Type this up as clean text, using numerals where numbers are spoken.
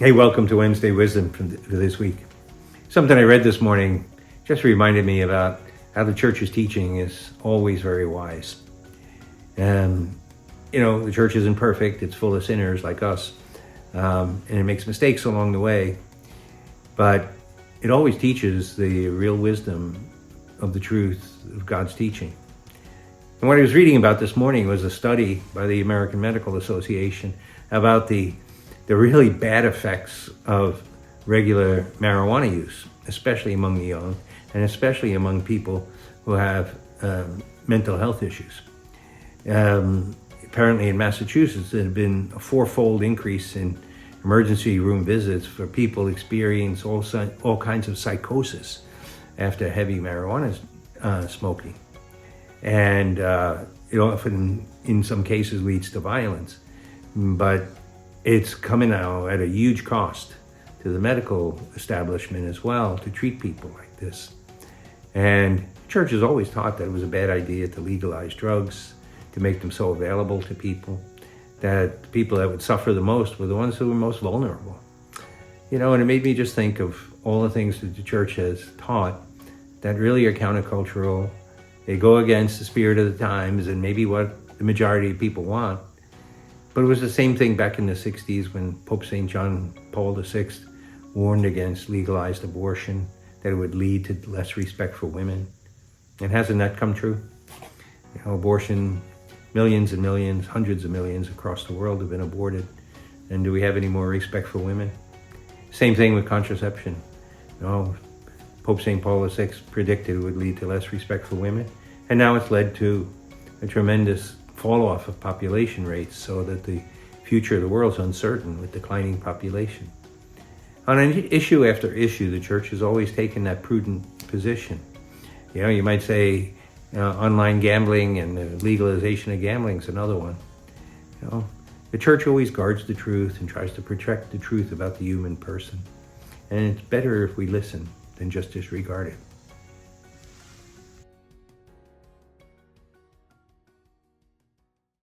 Hey, welcome to Wednesday Wisdom for this week. Something I read this morning just reminded me about how the church's teaching is always very wise. The church isn't perfect. It's full of sinners like us, and it makes mistakes along the way. But it always teaches the real wisdom of the truth of God's teaching. And what I was reading about this morning was a study by the American Medical Association about the really bad effects of regular marijuana use, especially among the young, and especially among people who have mental health issues. Apparently in Massachusetts, there had been a 4-fold increase in emergency room visits for people experiencing all kinds of psychosis after heavy marijuana smoking. And it often, in some cases, leads to violence. But it's coming now at a huge cost to the medical establishment as well to treat people like this. And church has always taught that it was a bad idea to legalize drugs, to make them so available to people, that the people that would suffer the most were the ones who were most vulnerable. And it made me just think of all the things that the church has taught that really are countercultural. They go against the spirit of the times and maybe what the majority of people want. But it was the same thing back in the 60s when Pope St. John Paul VI warned against legalized abortion, that it would lead to less respect for women. And hasn't that come true? Abortion, millions and millions, hundreds of millions across the world have been aborted. And do we have any more respect for women? Same thing with contraception. Pope St. Paul VI predicted it would lead to less respect for women. And now it's led to a tremendous fall off of population rates, so that the future of the world is uncertain with declining population. On an issue after issue, the church has always taken that prudent position. You might say online gambling and the legalization of gambling is another one. The church always guards the truth and tries to protect the truth about the human person. And it's better if we listen than just disregard it.